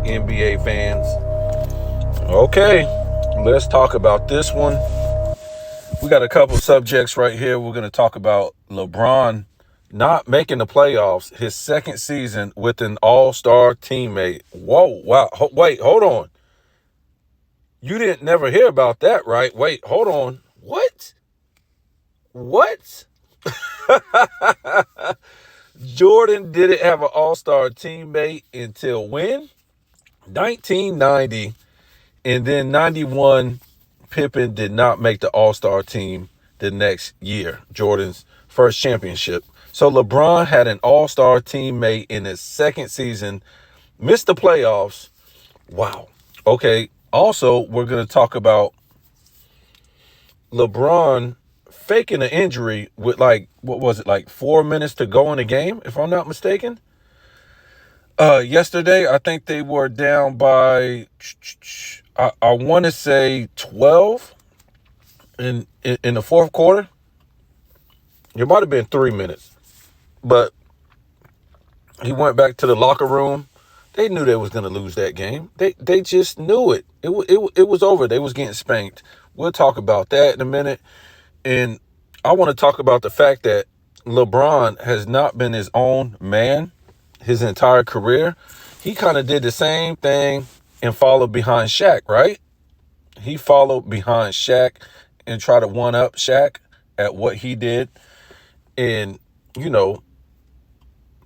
back, NBA fans. Okay, let's talk about this one. We got a couple subjects right here. We're going to talk about LeBron not making the playoffs, his second season with an all-star teammate. Whoa, wow. Wait, hold on. You didn't never hear about that, right? Wait, hold on. What? Jordan didn't have an all-star teammate until when? 1990. And then 91, Pippen did not make the all-star team the next year, Jordan's first championship. So LeBron had an all-star teammate in his second season, missed the playoffs. Wow. Okay. Also, we're going to talk about LeBron faking an injury with like 4 minutes to go in the game, if I'm not mistaken. Yesterday, I think they were down by, I want to say 12 in the fourth quarter. It might have been 3 minutes, but he went back to the locker room. They knew they was going to lose that game. They just knew it. It was over. They was getting spanked. We'll talk about that in a minute. And I want to talk about the fact that LeBron has not been his own man his entire career. He kind of did the same thing and followed behind Shaq, right? He followed behind Shaq and tried to one-up Shaq at what he did. And,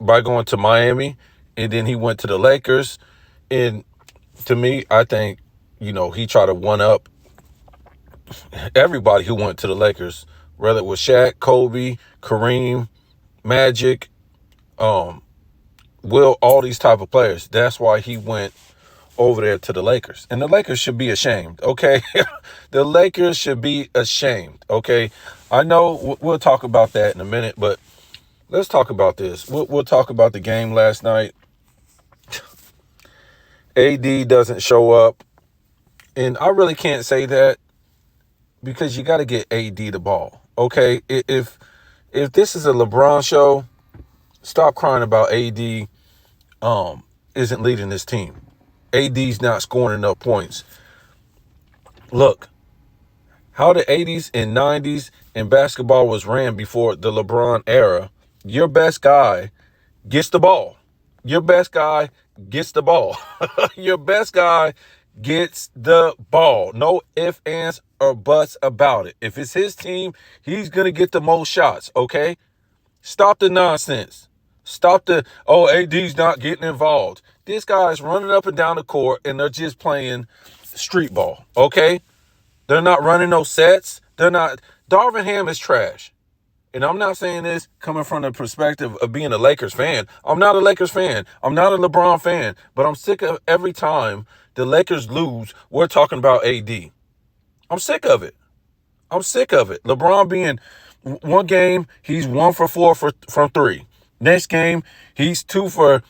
by going to Miami, and then he went to the Lakers. And to me, I think, he tried to one-up everybody who went to the Lakers, whether it was Shaq, Kobe, Kareem, Magic, Will, all these type of players. That's why he went over there to the Lakers. And the Lakers should be ashamed, okay? The Lakers should be ashamed, okay? I know we'll talk about that in a minute, but let's talk about this. We'll talk about the game last night. AD doesn't show up. And I really can't say that because you got to get AD the ball, okay? If this is a LeBron show, stop crying about AD isn't leading this team. AD's not scoring enough points. Look, how the 80s and 90s and basketball was ran before the LeBron era, your best guy gets the ball. Your best guy gets the ball. Your best guy gets the ball. No ifs, ands, or buts about it. If it's his team, he's going to get the most shots, okay? Stop the nonsense. Stop the, AD's not getting involved. This guy's running up and down the court, and they're just playing street ball, okay? They're not running no sets. They're not. Darvin Ham is trash. And I'm not saying this coming from the perspective of being a Lakers fan. I'm not a Lakers fan. I'm not a LeBron fan. But I'm sick of every time the Lakers lose, we're talking about AD. I'm sick of it. I'm sick of it. LeBron being one game, he's 1 for 4 from 3. Next game, he's 2 for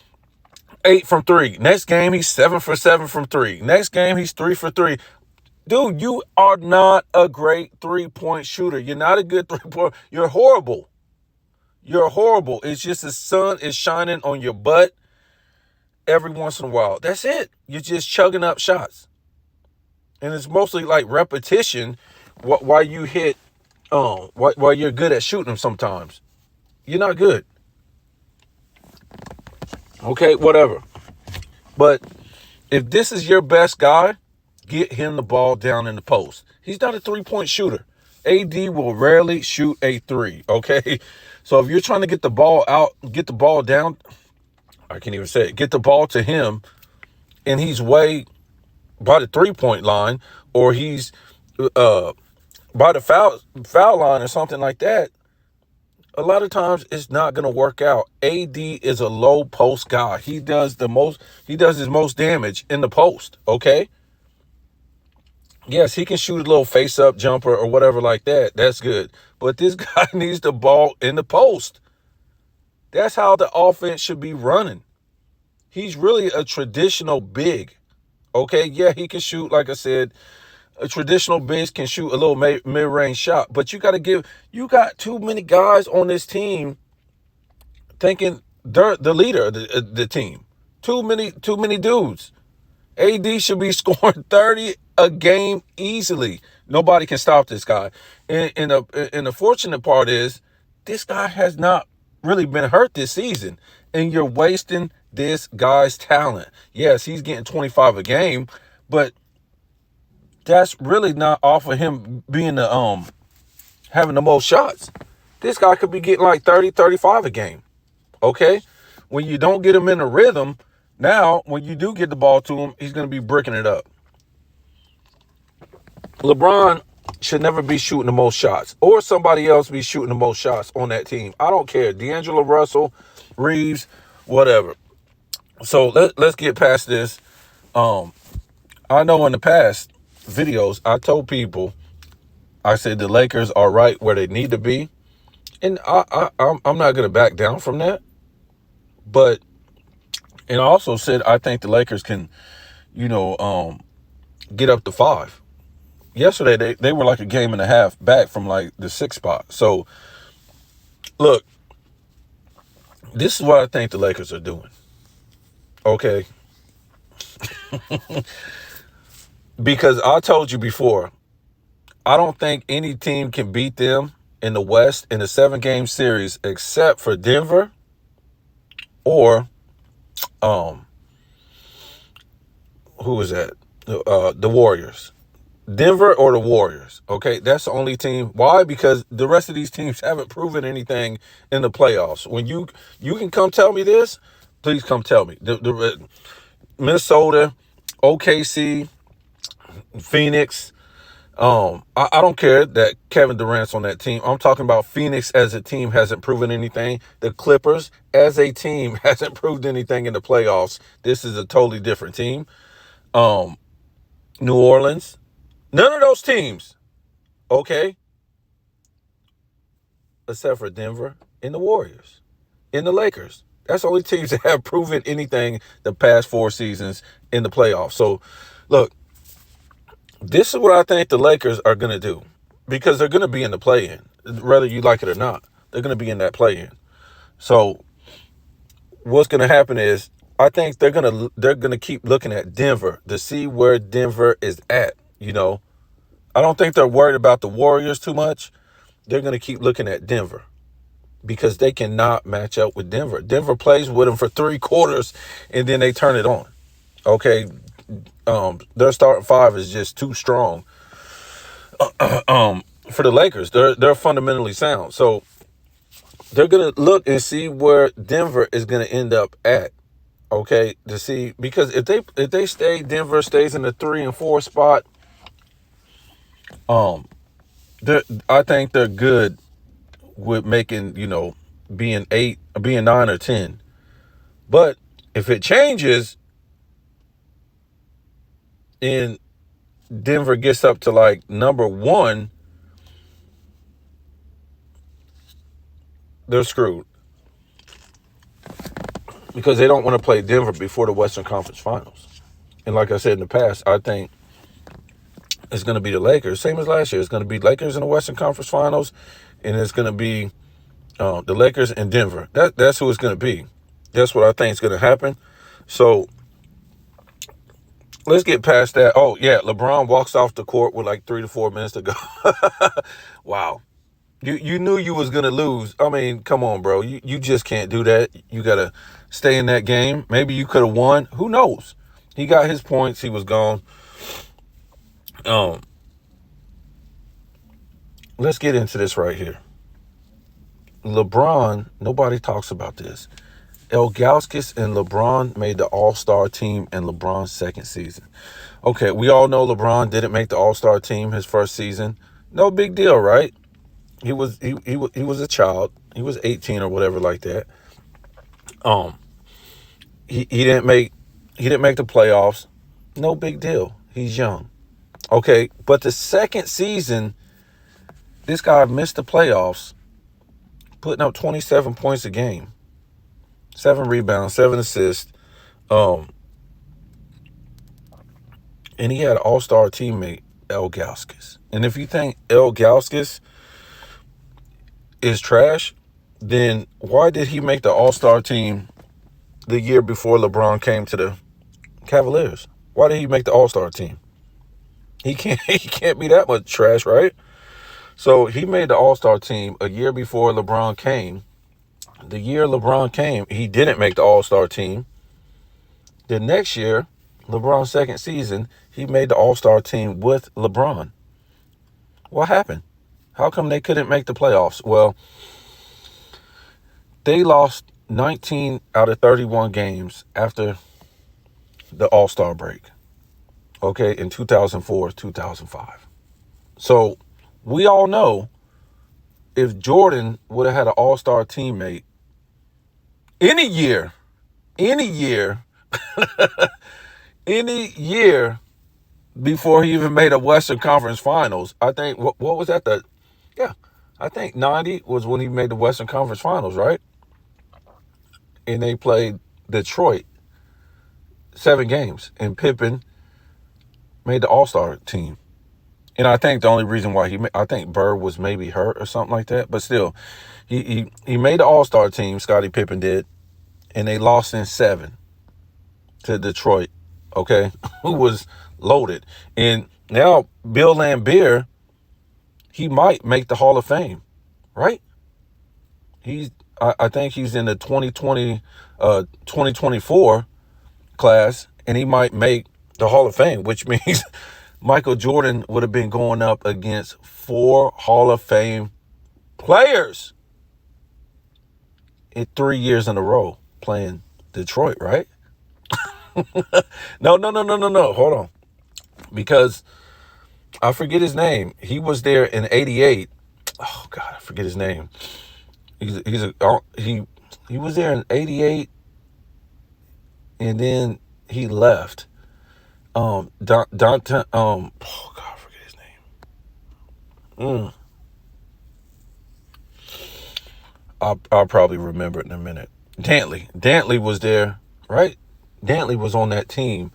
8 from 3. Next game, he's 7 for 7 from 3. Next game, he's 3 for 3. Dude, you are not a great three-point shooter. You're not a good three-point. You're horrible. You're horrible. It's just the sun is shining on your butt every once in a while. That's it. You're just chugging up shots. And it's mostly like repetition while you hit, while you're good at shooting them sometimes. You're not good. Okay, whatever. But if this is your best guy, get him the ball down in the post. He's not a three-point shooter. AD will rarely shoot a three, okay? So if you're trying to get the ball out, get the ball down, I can't even say it, get the ball to him, and he's way by the three-point line, or he's by the foul line or something like that, a lot of times it's not going to work out. AD is a low post guy. He does his most damage in the post, okay? Yes, he can shoot a little face-up jumper or whatever like that. That's good. But this guy needs the ball in the post. That's how the offense should be running. He's really a traditional big, okay? Yeah, he can shoot, like I said, a traditional big can shoot a little mid-range shot. But you got too many guys on this team thinking they're the leader of the team. Too many dudes. AD should be scoring 30 a game easily. Nobody can stop this guy. And the fortunate part is this guy has not really been hurt this season. And you're wasting this guy's talent. Yes, he's getting 25 a game, but that's really not off of him being the having the most shots. This guy could be getting like 30, 35 a game. Okay? When you don't get him in a rhythm, now when you do get the ball to him, he's going to be bricking it up. LeBron should never be shooting the most shots, or somebody else be shooting the most shots on that team. I don't care. D'Angelo Russell, Reeves, whatever. So let's get past this. I know in the past videos, I told people, I said the Lakers are right where they need to be. And I'm not going to back down from that. But, and I also said, I think the Lakers can, get up to 5. Yesterday, they were like a game and a half back from like the 6th spot. So, look, this is what I think the Lakers are doing. Okay. Because I told you before, I don't think any team can beat them in the West in a 7-game series except for Denver or who is that? The Warriors. Denver or the Warriors. Okay, that's the only team. Why? Because the rest of these teams haven't proven anything in the playoffs. When you can come tell me this, please come tell me. The Minnesota, OKC, Phoenix. I don't care that Kevin Durant's on that team. I'm talking about Phoenix as a team hasn't proven anything. The Clippers as a team hasn't proved anything in the playoffs. This is a totally different team. New Orleans. None of those teams, okay, except for Denver and the Warriors and the Lakers. That's the only teams that have proven anything the past 4 seasons in the playoffs. So, look, this is what I think the Lakers are going to do because they're going to be in the play-in, whether you like it or not. They're going to be in that play-in. So, what's going to happen is I think they're going to keep looking at Denver to see where Denver is at, I don't think they're worried about the Warriors too much. They're going to keep looking at Denver because they cannot match up with Denver. Denver plays with them for 3 quarters and then they turn it on. Okay, their starting 5 is just too strong. For the Lakers, they're fundamentally sound. So they're going to look and see where Denver is going to end up at. Okay, to see, because if they stay, Denver stays in the 3 and 4 spot. I think they're good with making, being 8, being 9 or 10. But if it changes and Denver gets up to like number 1, they're screwed. Because they don't want to play Denver before the Western Conference Finals. And like I said in the past, I think it's going to be the Lakers, same as last year. It's going to be Lakers in the Western Conference Finals, and it's going to be the Lakers and Denver. That's who it's going to be. That's what I think is going to happen. So let's get past that. Oh, yeah, LeBron walks off the court with like 3 to 4 minutes to go. Wow. You knew you was going to lose. I mean, come on, bro. You just can't do that. You got to stay in that game. Maybe you could have won. Who knows? He got his points. He was gone. Let's get into this right here. LeBron, nobody talks about this. Ilgauskas and LeBron made the All-Star team in LeBron's 2nd season. Okay, we all know LeBron didn't make the All-Star team his 1st season. No big deal, right? He was a child. He was 18 or whatever like that. He didn't make the playoffs. No big deal. He's young. Okay, but the 2nd season, this guy missed the playoffs, putting up 27 points a game, 7 rebounds, 7 assists, and he had an all-star teammate, Ilgauskas. And if you think Ilgauskas is trash, then why did he make the all-star team the year before LeBron came to the Cavaliers? Why did he make the All-Star team? He can't be that much trash, right? So he made the All-Star team a year before LeBron came. The year LeBron came, he didn't make the All-Star team. The next year, LeBron's second season, he made the All-Star team with LeBron. What happened? How come they couldn't make the playoffs? Well, they lost 19 out of 31 games after the All-Star break. Okay, in 2004, 2005. So we all know if Jordan would have had an All-Star teammate any year, any year before he even made a Western Conference Finals, I think, what was that? I think 90 was when he made the Western Conference Finals, right? And they played Detroit 7 games, and Pippen made the All-Star team. And I think the only reason why I think Bird was maybe hurt or something like that, but still, he made the All-Star team, Scottie Pippen did, and they lost in 7 to Detroit, okay, who was loaded. And now Bill Laimbeer, he might make the Hall of Fame, right? I think he's in the 2024 class, and he might make the Hall of Fame, which means Michael Jordan would have been going up against 4 Hall of Fame players in 3 years in a row playing Detroit, right? No. Hold on. Because I forget his name. He was there in 88. Oh God, I forget his name. He was there in 88, and then he left. Oh God, I forget his name. I'll probably remember it in a minute. Dantley was there, right? Dantley was on that team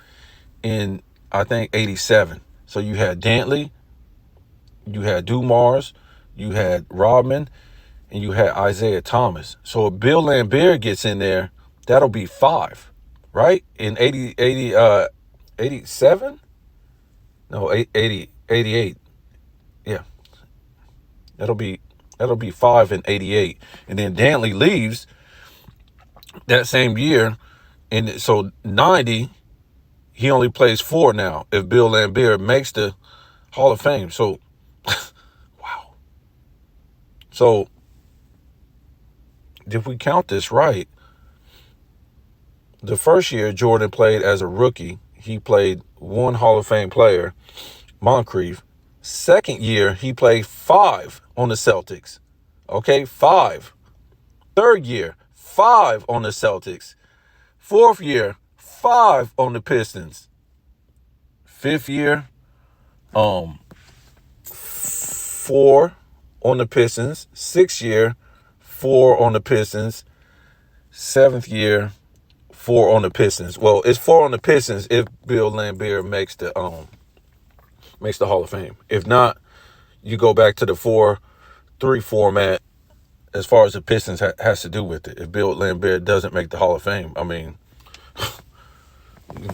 in, I think, 87. So you had Dantley, you had Dumars, you had Rodman, and you had Isaiah Thomas. So if Bill Laimbeer gets in there, that'll be 5, right? In 87? No, 88. Yeah. That'll be 5 in 88. And then Dantley leaves that same year. And so 90, he only plays 4 now if Bill Laimbeer makes the Hall of Fame. So, wow. So, if we count this right, the first year Jordan played as a rookie, he played 1 Hall of Fame player, Moncrief. Second year, he played 5 on the Celtics. Okay, 5. Third year, 5 on the Celtics. Fourth year, 5 on the Pistons. Fifth year, 4 on the Pistons. Sixth year, 4 on the Pistons. Seventh year, 4 on the Pistons. Well, it's 4 on the Pistons if Bill Laimbeer makes the Hall of Fame. If not, you go back to the 4-3 format as far as the Pistons has to do with it. If Bill Laimbeer doesn't make the Hall of Fame, I mean,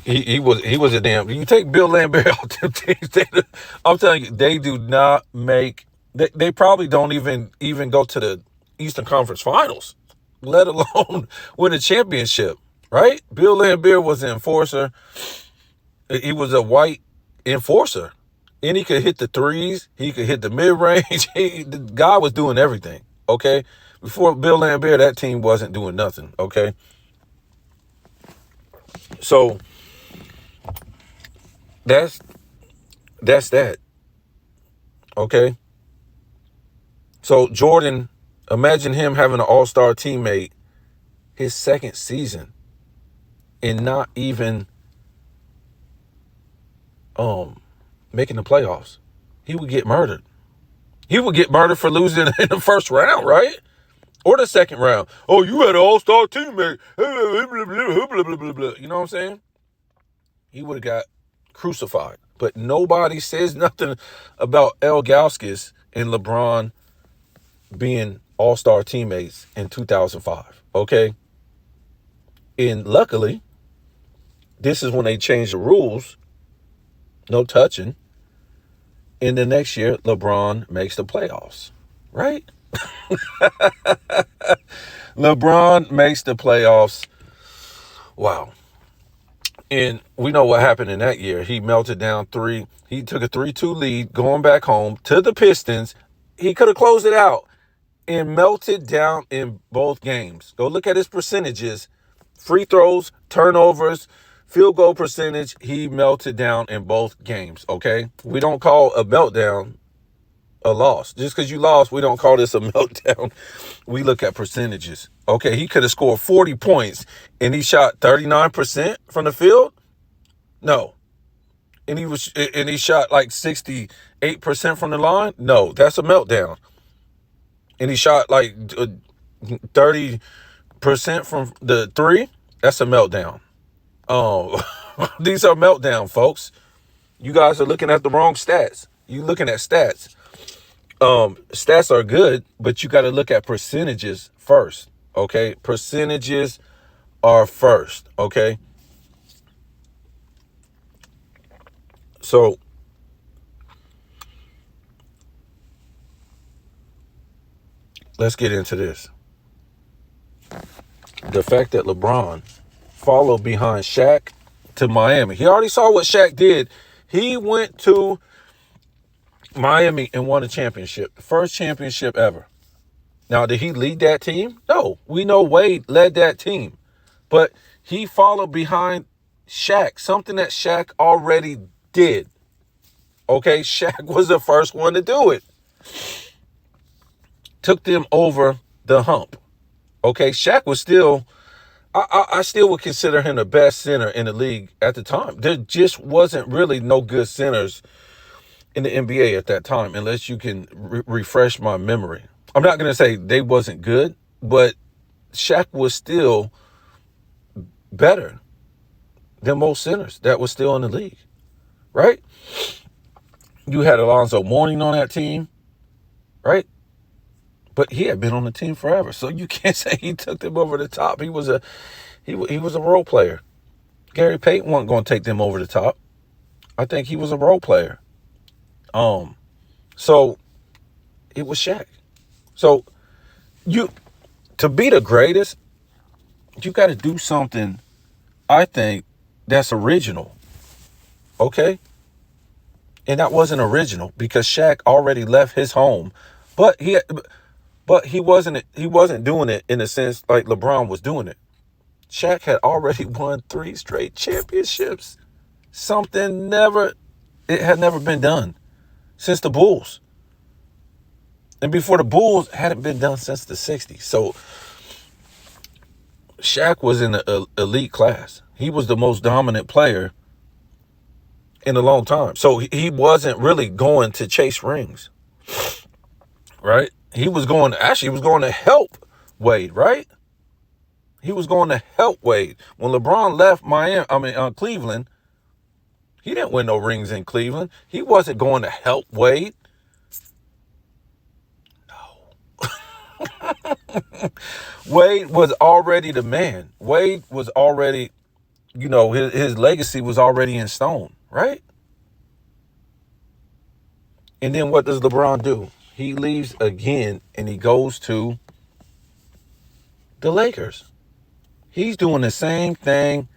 he was a damn. You take Bill Laimbeer out them teams, I'm telling you, they do not make. They probably don't even go to the Eastern Conference Finals, let alone win a championship. Right? Bill Laimbeer was an enforcer. He was a white enforcer. And he could hit the threes. He could hit the mid-range. The guy was doing everything, okay? Before Bill Laimbeer, that team wasn't doing nothing, okay? So, that's that, okay? So, Jordan, imagine him having an all-star teammate his second season and not even making the playoffs. He would get murdered. He would get murdered for losing in the first round, right? Or the second round. Oh, you had an all-star teammate. You know what I'm saying? He would have got crucified. But nobody says nothing about Ilgauskas and LeBron being all-star teammates in 2005, okay? And luckily, This is when they changed the rules. No touching. And the next year, LeBron makes the playoffs, right? LeBron makes the playoffs. Wow. And we know what happened in that year. He melted down three. He took a 3-2 lead going back home to the Pistons. He could have closed it out and melted down in both games. Go look at his percentages. Free throws, turnovers, field goal percentage. He melted down in both games, okay? We don't call a meltdown a loss. Just because you lost, we don't call this a meltdown. We look at percentages. Okay, he could have scored 40 points and he shot 39% from the field. No. And he shot like 68% from the line. No, that's a meltdown. And he shot like 30% from the three. That's a meltdown. Oh, these are meltdown, folks. You guys are looking at the wrong stats. You looking at stats. Stats are good, but you got to look at percentages first. Okay, percentages are first. Okay, so let's get into this. The fact that LeBron followed behind Shaq to Miami. He already saw what Shaq did. He went to Miami and won a championship. The first championship ever. Now, did he lead that team? No. We know Wade led that team. But he followed behind Shaq, something that Shaq already did. Okay, Shaq was the first one to do it. Took them over the hump. Okay, Shaq was still, I still would consider him the best center in the league at the time. There just wasn't really no good centers in the NBA at that time, unless you can refresh my memory. I'm not going to say they wasn't good, but Shaq was still better than most centers that was still in the league, right? You had Alonzo Mourning on that team, right? But he had been on the team forever, so you can't say he took them over the top. He was a role player. Gary Payton wasn't going to take them over the top. I think he was a role player. So it was Shaq. So to be the greatest, you got to do something, I think, that's original. Okay? And that wasn't original because Shaq already left his home. But he wasn't doing it in a sense like LeBron was doing it. Shaq had already won 3 straight championships. It had never been done since the Bulls. And before the Bulls, hadn't been done since the 60s. So Shaq was in the elite class. He was the most dominant player in a long time. So he wasn't really going to chase rings, right? He was going to help Wade, right? He was going to help Wade. When LeBron left Cleveland, he didn't win no rings in Cleveland. He wasn't going to help Wade. Wade was already the man. Wade was already, his legacy was already in stone, right? And then what does LeBron do? He leaves again and he goes to the Lakers. He's doing the same thing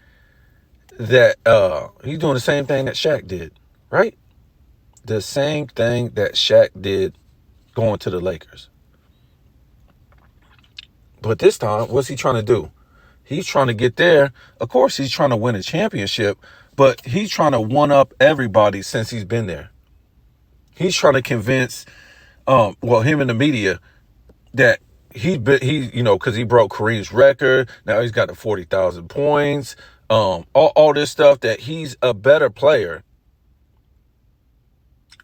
that Shaq did, right? The same thing that Shaq did going to the Lakers. But this time, what's he trying to do? He's trying to get there. Of course, he's trying to win a championship, but he's trying to one-up everybody since he's been there. He's trying to convince, him and the media that because he broke Kareem's record. Now he's got the 40,000 points, all this stuff, that he's a better player,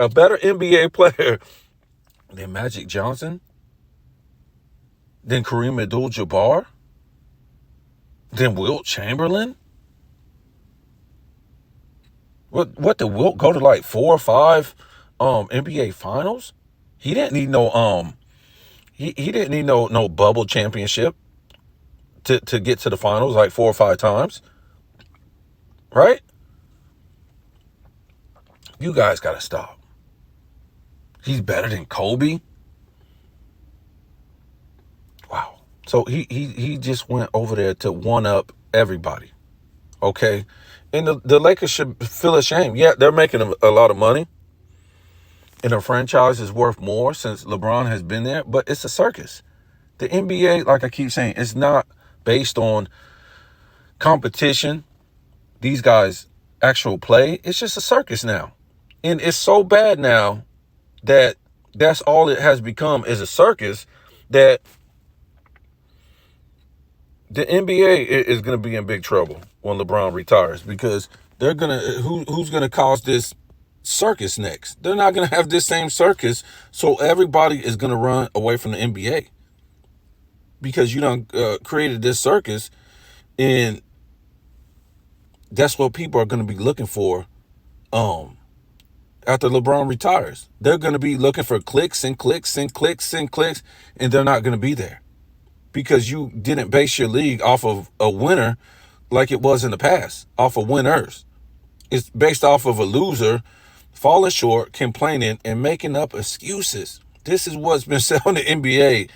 a better NBA player than Magic Johnson, than Kareem Abdul-Jabbar, than Wilt Chamberlain. What did Wilt go to, like 4 or 5 NBA finals? He didn't need no he didn't need no bubble championship to get to the finals like 4 or 5 times. right? You guys got to stop. He's better than Kobe. Wow. So he just went over there to one up everybody. Okay. And the Lakers should feel ashamed. Yeah, they're making a lot of money. And a franchise is worth more since LeBron has been there, but it's a circus. The NBA, like I keep saying, it's not based on competition. These guys' actual play. It's just a circus now. And it's so bad now that that's all it has become is a circus, that the NBA is going to be in big trouble when LeBron retires, because they're going to, who's going to cause this circus next? They're not going to have this same circus. So everybody is going to run away from the NBA because you done created this circus, and that's what people are going to be looking for. After LeBron retires, they're going to be looking for clicks and clicks and clicks and clicks, and they're not going to be there because you didn't base your league off of a winner like it was in the past, off of winners. It's based off of a loser falling short, complaining, and making up excuses. This is what's been selling the NBA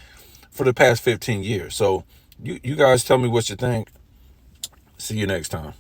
for the past 15 years. So you guys tell me what you think. See you next time.